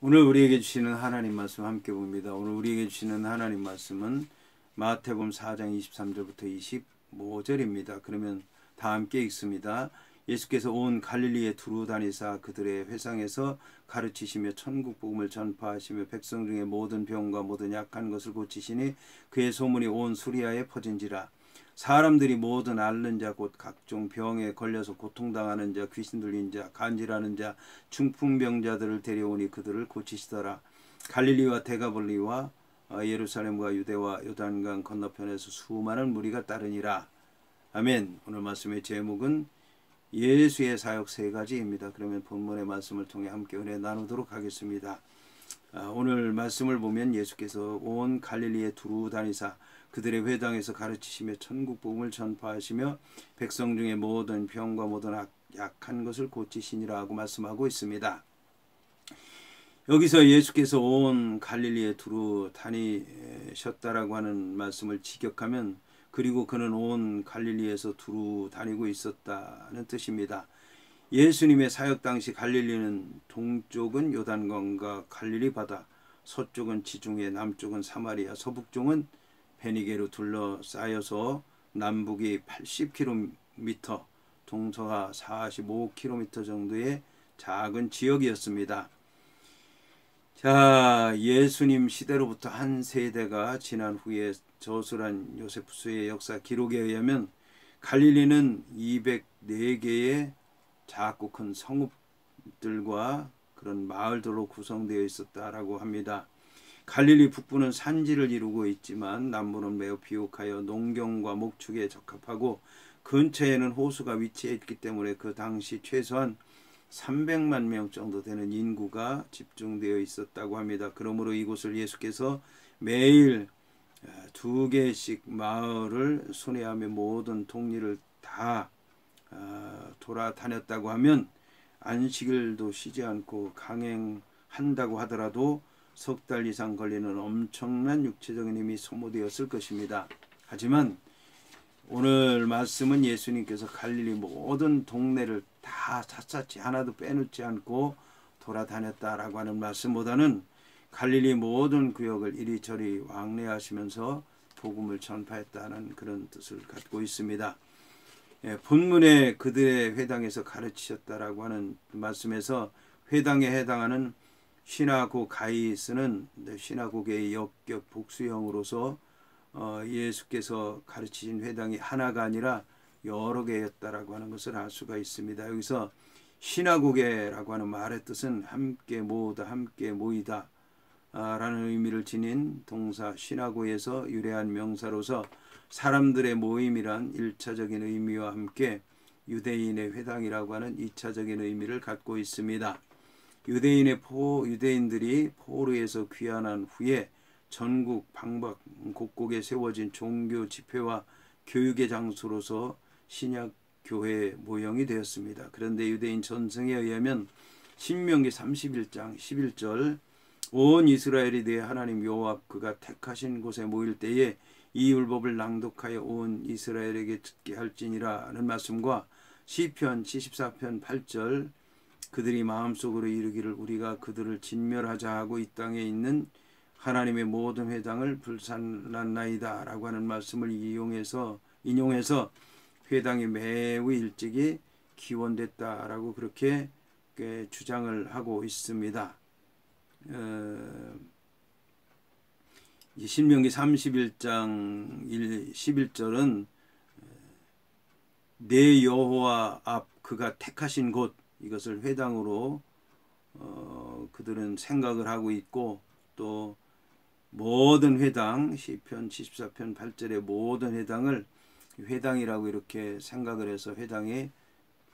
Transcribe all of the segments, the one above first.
오늘 우리에게 주시는 하나님 말씀 함께 봅니다. 오늘 우리에게 주시는 하나님 말씀은 마태복음 4장 23절부터 25절입니다. 그러면 다 함께 읽습니다. 예수께서 온 갈릴리에 두루 다니사 그들의 회상에서 가르치시며 천국 복음을 전파하시며 백성 중에 모든 병과 모든 약한 것을 고치시니 그의 소문이 온 수리아에 퍼진지라. 사람들이 모든 앓는 자 곧 각종 병에 걸려서 고통당하는 자 귀신 들린 자 간질하는 자 중풍병자들을 데려오니 그들을 고치시더라. 갈릴리와 데가볼리와 예루살렘과 유대와 요단강 건너편에서 수많은 무리가 따르니라. 아멘. 오늘 말씀의 제목은 예수의 사역 세 가지입니다. 그러면 본문의 말씀을 통해 함께 은혜 나누도록 하겠습니다. 오늘 말씀을 보면 예수께서 온 갈릴리에 두루 다니사 그들의 회당에서 가르치시며 천국 복음을 전파하시며 백성 중에 모든 병과 모든 약한 것을 고치시니라 하고 말씀하고 있습니다. 여기서 예수께서 온 갈릴리에 두루 다니셨다라고 하는 말씀을 직역하면 그리고 그는 온 갈릴리에서 두루 다니고 있었다는 뜻입니다. 예수님의 사역 당시 갈릴리는 동쪽은 요단강과 갈릴리 바다, 서쪽은 지중해, 남쪽은 사마리아, 서북쪽은 베니게로 둘러싸여서 남북이 80km, 동서가 45km 정도의 작은 지역이었습니다. 자, 예수님 시대로부터 한 세대가 지난 후에 저술한 요세푸스의 역사 기록에 의하면 갈릴리는 204개의 작고 큰 성읍들과 그런 마을들로 구성되어 있었다라고 합니다. 갈릴리 북부는 산지를 이루고 있지만 남부는 매우 비옥하여 농경과 목축에 적합하고 근처에는 호수가 위치해 있기 때문에 그 당시 최소한 300만 명 정도 되는 인구가 집중되어 있었다고 합니다. 그러므로 이곳을 예수께서 매일 2개씩 마을을 순회하며 모든 동리를 다 돌아다녔다고 하면 안식일도 쉬지 않고 강행한다고 하더라도 석 달 이상 걸리는 엄청난 육체적인 힘이 소모되었을 것입니다. 하지만 오늘 말씀은 예수님께서 갈릴리 모든 동네를 다 샅샅이 하나도 빼놓지 않고 돌아다녔다라고 하는 말씀보다는 갈릴리 모든 구역을 이리저리 왕래하시면서 복음을 전파했다는 그런 뜻을 갖고 있습니다. 본문에 그들의 회당에서 가르치셨다라고 하는 말씀에서 회당에 해당하는 시나고가이스는 시나고게의 역격 복수형으로서 예수께서 가르치신 회당이 하나가 아니라 여러 개였다라고 하는 것을 알 수가 있습니다. 여기서 시나고게라고 하는 말의 뜻은 함께 모으다, 함께 모이다 라는 의미를 지닌 동사 시나고에서 유래한 명사로서 사람들의 모임이란 1차적인 의미와 함께 유대인의 회당이라고 하는 2차적인 의미를 갖고 있습니다. 유대인들이 포로에서 귀환한 후에 전국 방방 곳곳에 세워진 종교 집회와 교육의 장소로서 신약 교회 모형이 되었습니다. 그런데 유대인 전승에 의하면 신명기 31장 11절 온 이스라엘이 내 하나님 여호와 그가 택하신 곳에 모일 때에 이 율법을 낭독하여 온 이스라엘에게 듣게 할지니라는 말씀과 시편 74편 8절 그들이 마음속으로 이르기를 우리가 그들을 진멸하자 하고 이 땅에 있는 하나님의 모든 회당을 불살랐나이다 라고 하는 말씀을 인용해서 회당이 매우 일찍이 기원됐다라고 그렇게 주장을 하고 있습니다. 신명기 31장 11절은 내 여호와 앞 그가 택하신 곳 이것을 회당으로 그들은 생각을 하고 있고 또 모든 회당 시편 74편 8절의 모든 회당을 회당이라고 이렇게 생각을 해서 회당이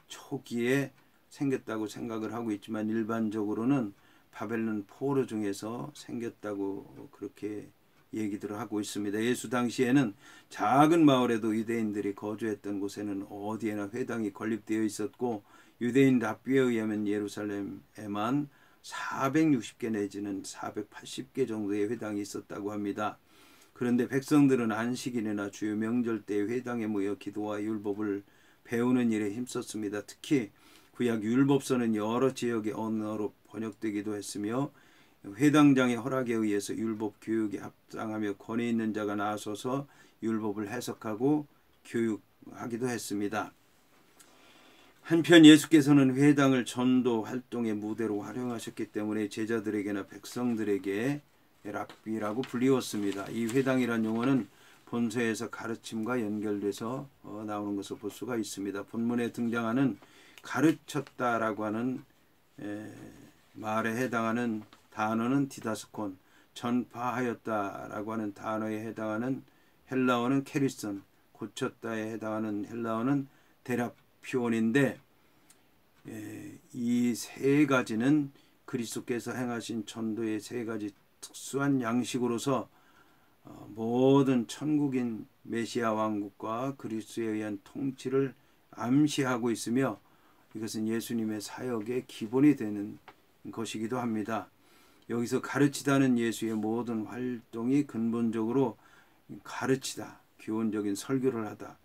초기에 생겼다고 생각을 하고 있지만 일반적으로는 바벨론 포로 중에서 생겼다고 그렇게 얘기들을 하고 있습니다. 예수 당시에는 작은 마을에도 유대인들이 거주했던 곳에는 어디에나 회당이 건립되어 있었고 유대인 랍비에 의하면 예루살렘에만 460개 내지는 480개 정도의 회당이 있었다고 합니다. 그런데 백성들은 안식일이나 주요 명절 때 회당에 모여 기도와 율법을 배우는 일에 힘썼습니다. 특히 구약 율법서는 여러 지역의 언어로 번역되기도 했으며 회당장의 허락에 의해서 율법 교육에 합당하며 권위 있는 자가 나서서 율법을 해석하고 교육하기도 했습니다. 한편 예수께서는 회당을 전도 활동의 무대로 활용하셨기 때문에 제자들에게나 백성들에게 랍비라고 불리웠습니다. 이 회당이란 용어는 본서에서 가르침과 연결돼서 나오는 것을 볼 수가 있습니다. 본문에 등장하는 가르쳤다라고 하는 말에 해당하는 단어는 디다스콘, 전파하였다라고 하는 단어에 해당하는 헬라어는 케리슨, 고쳤다에 해당하는 헬라어는 데라피온인데, 이 세 가지는 그리스도께서 행하신 전도의 세 가지 특수한 양식으로서 모든 천국인 메시아 왕국과 그리스도에 의한 통치를 암시하고 있으며, 이것은 예수님의 사역의 기본이 되는 것이기도 합니다. 여기서 가르치다는 예수의 모든 활동이 근본적으로 가르치다, 교훈적인 설교를 하다,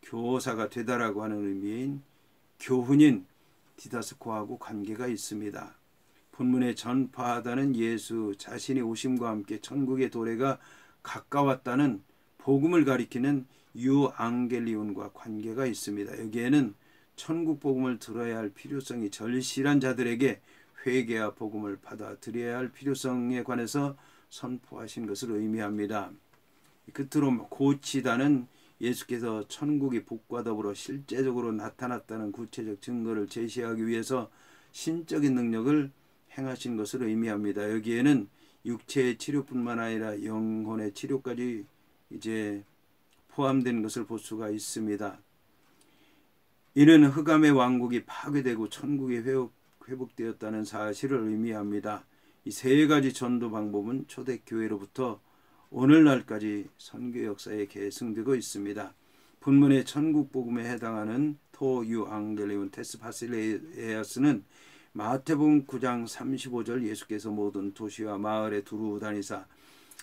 교사가 되다라고 하는 의미인 교훈인 디다스코하고 관계가 있습니다. 본문에 전파하다는 예수 자신의 오심과 함께 천국의 도래가 가까웠다는 복음을 가리키는 유앙겔리온과 관계가 있습니다. 여기에는 천국 복음을 들어야 할 필요성이 절실한 자들에게 회개와 복음을 받아들여야 할 필요성에 관해서 선포하신 것을 의미합니다. 끝으로 고치다는 예수께서 천국이 복과 더불어 실제적으로 나타났다는 구체적 증거를 제시하기 위해서 신적인 능력을 행하신 것을 의미합니다. 여기에는 육체의 치료뿐만 아니라 영혼의 치료까지 이제 포함된 것을 볼 수가 있습니다. 이는 흑암의 왕국이 파괴되고 천국이 회복되었다는 사실을 의미합니다. 이 세 가지 전도 방법은 초대교회로부터 오늘날까지 선교 역사에 계승되고 있습니다. 본문의 천국 복음에 해당하는 토유앙겔리온 테스파실레이아스는 마태복음 9장 35절 예수께서 모든 도시와 마을에 두루 다니사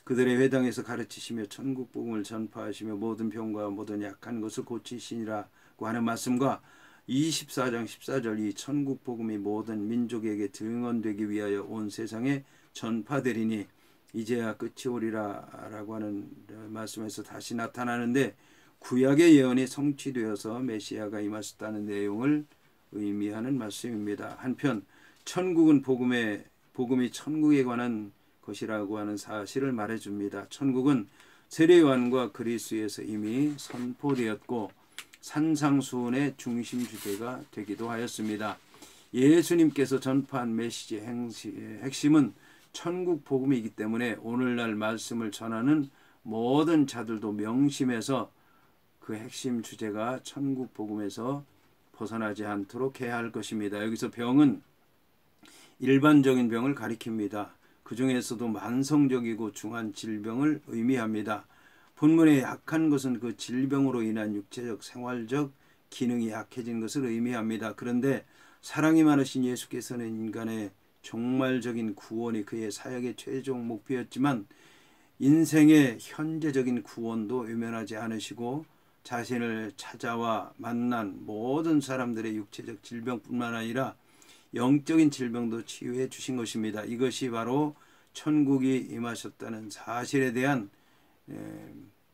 그들의 회당에서 가르치시며 천국 복음을 전파하시며 모든 병과 모든 약한 것을 고치시니라고 하는 말씀과 24장 14절 이 천국 복음이 모든 민족에게 증언되기 위하여 온 세상에 전파되리니 이제야 끝이 오리라 라고 하는 말씀에서 다시 나타나는데, 구약의 예언이 성취되어서 메시아가 임하셨다는 내용을 의미하는 말씀입니다. 한편 천국은 복음이 천국에 관한 것이라고 하는 사실을 말해줍니다. 천국은 세례요한과 그리스도에서 이미 선포되었고 산상수훈의 중심 주제가 되기도 하였습니다. 예수님께서 전파한 메시지의 핵심은 천국 복음이기 때문에 오늘날 말씀을 전하는 모든 자들도 명심해서 그 핵심 주제가 천국 복음에서 벗어나지 않도록 해야 할 것입니다. 여기서 병은 일반적인 병을 가리킵니다. 그 중에서도 만성적이고 중한 질병을 의미합니다. 본문에 약한 것은 그 질병으로 인한 육체적 생활적 기능이 약해진 것을 의미합니다. 그런데 사랑이 많으신 예수께서는 인간의 종말적인 구원이 그의 사역의 최종 목표였지만 인생의 현재적인 구원도 외면하지 않으시고 자신을 찾아와 만난 모든 사람들의 육체적 질병뿐만 아니라 영적인 질병도 치유해 주신 것입니다. 이것이 바로 천국이 임하셨다는 사실에 대한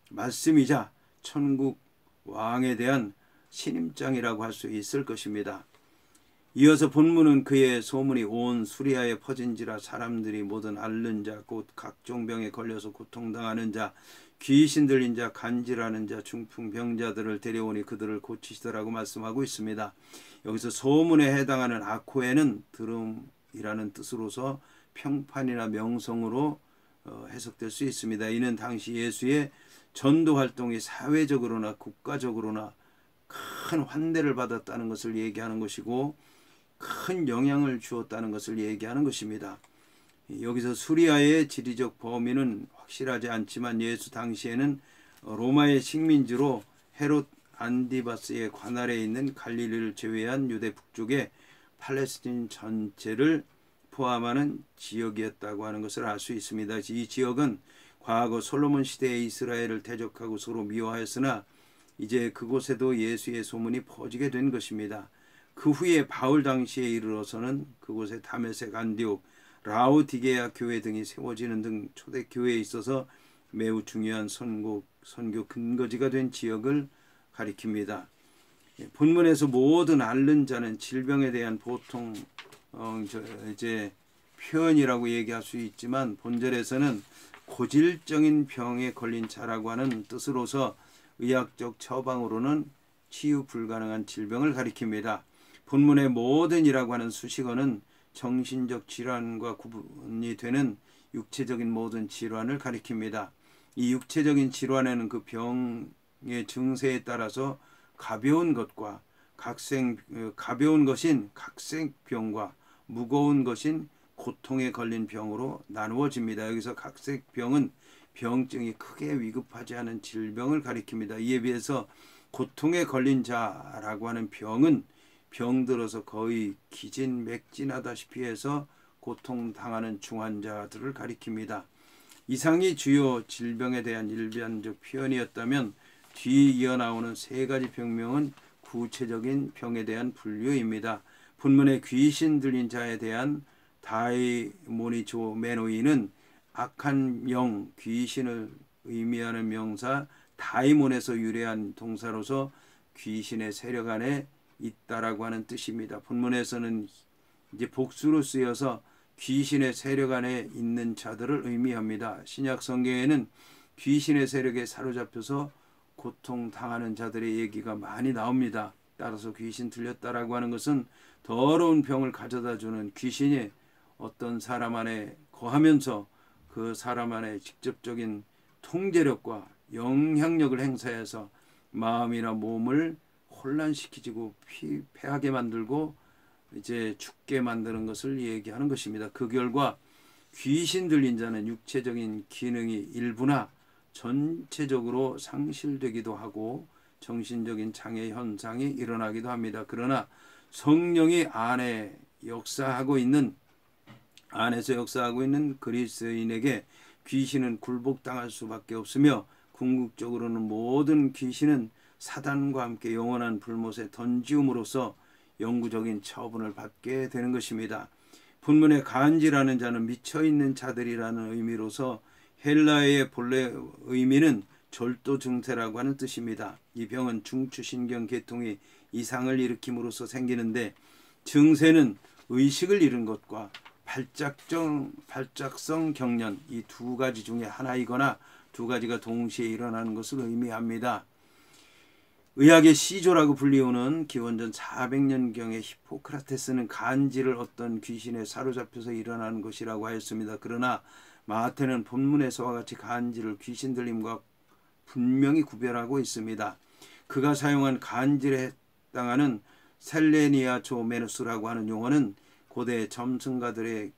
말씀이자 천국 왕에 대한 신임장이라고 할 수 있을 것입니다. 이어서 본문은 그의 소문이 온 수리아에 퍼진지라 사람들이 모든 앓는 자 곧 각종 병에 걸려서 고통당하는 자 귀신 들린 자 간질하는 자 중풍병자들을 데려오니 그들을 고치시더라고 말씀하고 있습니다. 여기서 소문에 해당하는 아코에는 들음이라는 뜻으로서 평판이나 명성으로 해석될 수 있습니다. 이는 당시 예수의 전도 활동이 사회적으로나 국가적으로나 큰 환대를 받았다는 것을 얘기하는 것이고 큰 영향을 주었다는 것을 얘기하는 것입니다. 여기서 수리아의 지리적 범위는 확실하지 않지만 예수 당시에는 로마의 식민지로 헤롯 안디바스의 관할에 있는 갈릴리를 제외한 유대 북쪽의 팔레스틴 전체를 포함하는 지역이었다고 하는 것을 알 수 있습니다. 이 지역은 과거 솔로몬 시대의 이스라엘을 대적하고 서로 미워하였으나 이제 그곳에도 예수의 소문이 퍼지게 된 것입니다. 그 후에 바울 당시에 이르러서는 그곳에 다메섹, 안디옥, 라오디게아 교회 등이 세워지는 등 초대 교회에 있어서 매우 중요한 선교 근거지가 된 지역을 가리킵니다. 본문에서 모든 앓는 자는 질병에 대한 보통 이제 표현이라고 얘기할 수 있지만 본절에서는 고질적인 병에 걸린 자라고 하는 뜻으로서 의학적 처방으로는 치유 불가능한 질병을 가리킵니다. 본문의 모든이라고 하는 수식어는 정신적 질환과 구분이 되는 육체적인 모든 질환을 가리킵니다. 이 육체적인 질환에는 그 병의 증세에 따라서 가벼운 것인 각색병과 무거운 것인 고통에 걸린 병으로 나누어집니다. 여기서 각색병은 병증이 크게 위급하지 않은 질병을 가리킵니다. 이에 비해서 고통에 걸린 자라고 하는 병은 병들어서 거의 기진맥진하다시피 해서 고통당하는 중환자들을 가리킵니다. 이상이 주요 질병에 대한 일반적 표현이었다면 뒤에 이어나오는 세 가지 병명은 구체적인 병에 대한 분류입니다. 본문의 귀신 들린 자에 대한 다이모니조 메노이는 악한 영, 귀신을 의미하는 명사 다이몬에서 유래한 동사로서 귀신의 세력 안에 있다라고 하는 뜻입니다. 본문에서는 이제 복수로 쓰여서 귀신의 세력 안에 있는 자들을 의미합니다. 신약 성경에는 귀신의 세력에 사로잡혀서 고통당하는 자들의 얘기가 많이 나옵니다. 따라서 귀신 들렸다라고 하는 것은 더러운 병을 가져다주는 귀신이 어떤 사람 안에 거하면서 그 사람 안에 직접적인 통제력과 영향력을 행사해서 마음이나 몸을 혼란시키고 피폐하게 만들고 이제 죽게 만드는 것을 얘기하는 것입니다. 그 결과 귀신 들린 자는 육체적인 기능이 일부나 전체적으로 상실되기도 하고 정신적인 장애 현상이 일어나기도 합니다. 그러나 성령이 안에서 역사하고 있는 그리스도인에게 귀신은 굴복당할 수밖에 없으며 궁극적으로는 모든 귀신은 사단과 함께 영원한 불못에 던지움으로써 영구적인 처분을 받게 되는 것입니다. 본문의 간지라는 자는 미쳐있는 자들이라는 의미로서 헬라어의 본래 의미는 절도 증세라고 하는 뜻입니다. 이 병은 중추신경 계통이 이상을 일으킴으로써 생기는데 증세는 의식을 잃은 것과 발작성 경련 이 두 가지 중에 하나이거나 두 가지가 동시에 일어나는 것을 의미합니다. 의학의 시조라고 불리우는 기원전 400년경의 히포크라테스는 간지를 어떤 귀신에 사로잡혀서 일어나는 것이라고 하였습니다. 그러나 마태는 본문에서와 같이 간지를 귀신 들림과 분명히 구별하고 있습니다. 그가 사용한 간질에 해당하는 셀레니아 조메누스라고 하는 용어는 고대 점성가들의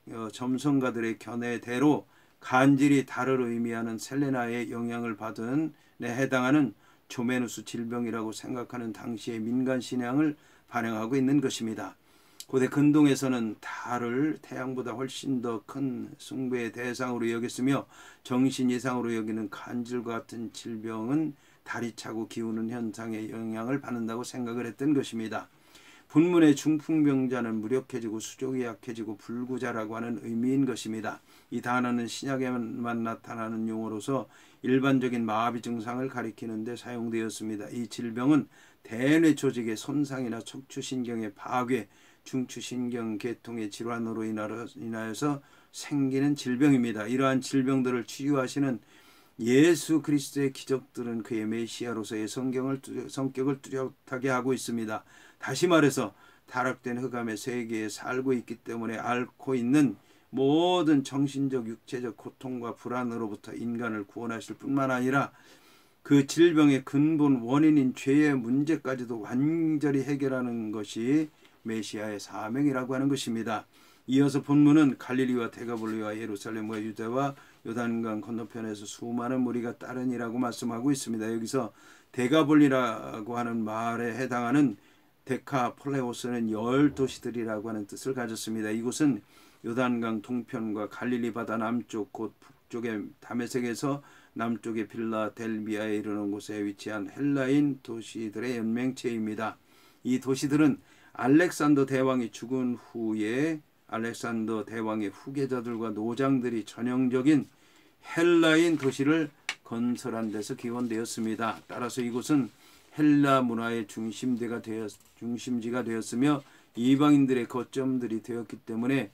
견해대로 간질이 달을 의미하는 셀레나의 영향을 받은 데 해당하는 조메누스 질병이라고 생각하는 당시의 민간 신앙을 반영하고 있는 것입니다. 고대 근동에서는 달을 태양보다 훨씬 더 큰 숭배의 대상으로 여겼으며 정신 이상으로 여기는 간질과 같은 질병은 달이 차고 기우는 현상에 영향을 받는다고 생각을 했던 것입니다. 본문의 중풍병자는 무력해지고 수족이 약해지고 불구자라고 하는 의미인 것입니다. 이 단어는 신약에만 나타나는 용어로서 일반적인 마비 증상을 가리키는 데 사용되었습니다. 이 질병은 대뇌 조직의 손상이나 척추신경의 파괴, 중추신경 계통의 질환으로 인하여서 생기는 질병입니다. 이러한 질병들을 치유하시는 예수 그리스도의 기적들은 그의 메시아로서의 성격을 뚜렷하게 하고 있습니다. 다시 말해서 타락된 흑암의 세계에 살고 있기 때문에 앓고 있는 모든 정신적 육체적 고통과 불안으로부터 인간을 구원하실 뿐만 아니라 그 질병의 근본 원인인 죄의 문제까지도 완전히 해결하는 것이 메시아의 사명이라고 하는 것입니다. 이어서 본문은 갈릴리와 데가볼리와 예루살렘과 유대와 요단강 건너편에서 수많은 무리가 따르니라고 말씀하고 있습니다. 여기서 데가볼리라고 하는 말에 해당하는 데카폴레오스는 10도시들이라고 하는 뜻을 가졌습니다. 이곳은 요단강 동편과 갈릴리 바다 남쪽 곧 북쪽의 다메섹에서 남쪽의 빌라델비아에 이르는 곳에 위치한 헬라인 도시들의 연맹체입니다. 이 도시들은 알렉산더 대왕이 죽은 후에 알렉산더 대왕의 후계자들과 노장들이 전형적인 헬라인 도시를 건설한 데서 기원되었습니다. 따라서 이곳은 헬라 문화의 중심지가 되었으며 이방인들의 거점들이 되었기 때문에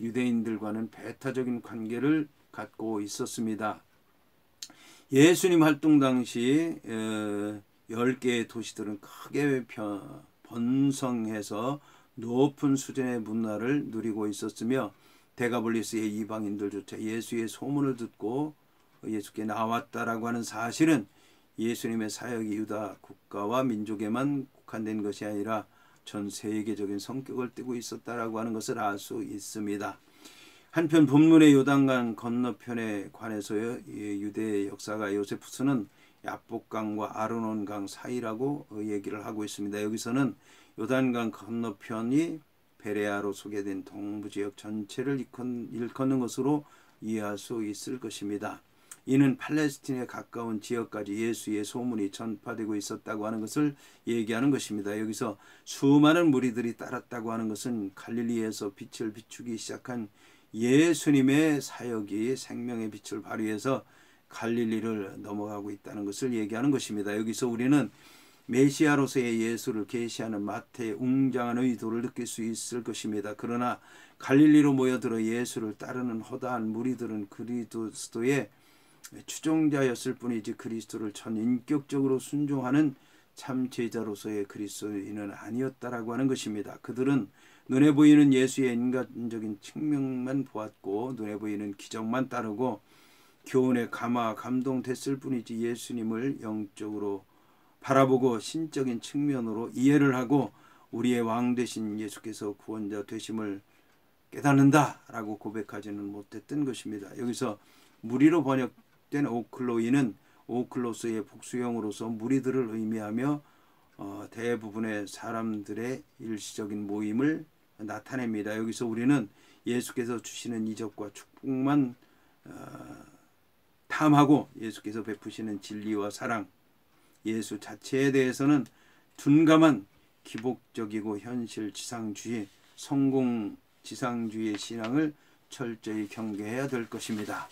유대인들과는 배타적인 관계를 갖고 있었습니다. 예수님 활동 당시 10개의 도시들은 크게 번성해서 높은 수준의 문화를 누리고 있었으며 데가볼리스의 이방인들조차 예수의 소문을 듣고 예수께 나왔다라고 하는 사실은 예수님의 사역이 유다 국가와 민족에만 국한된 것이 아니라 전 세계적인 성격을 띠고 있었다라고 하는 것을 알 수 있습니다. 한편 본문의 요단강 건너편에 관해서요, 유대 역사가 요세푸스는 야복강과 아르논강 사이라고 얘기를 하고 있습니다. 여기서는 요단강 건너편이 베레아로 소개된 동부 지역 전체를 일컫는 것으로 이해할 수 있을 것입니다. 이는 팔레스틴에 가까운 지역까지 예수의 소문이 전파되고 있었다고 하는 것을 얘기하는 것입니다. 여기서 수많은 무리들이 따랐다고 하는 것은 갈릴리에서 빛을 비추기 시작한 예수님의 사역이 생명의 빛을 발휘해서 갈릴리를 넘어가고 있다는 것을 얘기하는 것입니다. 여기서 우리는 메시아로서의 예수를 계시하는 마태의 웅장한 의도를 느낄 수 있을 것입니다. 그러나 갈릴리로 모여들어 예수를 따르는 허다한 무리들은 그리스도의 추종자였을 뿐이지 그리스도를 전인격적으로 순종하는 참 제자로서의 그리스도인은 아니었다라고 하는 것입니다. 그들은 눈에 보이는 예수의 인간적인 측면만 보았고 눈에 보이는 기적만 따르고 교훈에 감동됐을 뿐이지 예수님을 영적으로 바라보고 신적인 측면으로 이해를 하고 우리의 왕 되신 예수께서 구원자 되심을 깨닫는다라고 고백하지는 못했던 것입니다. 여기서 무리로 번역된 오클로이는 오클로스의 복수형으로서 무리들을 의미하며 대부분의 사람들의 일시적인 모임을 나타냅니다. 여기서 우리는 예수께서 주시는 이적과 축복만 탐하고 예수께서 베푸시는 진리와 사랑, 예수 자체에 대해서는 둔감한 기복적이고 현실 지상주의, 성공 지상주의의 신앙을 철저히 경계해야 될 것입니다.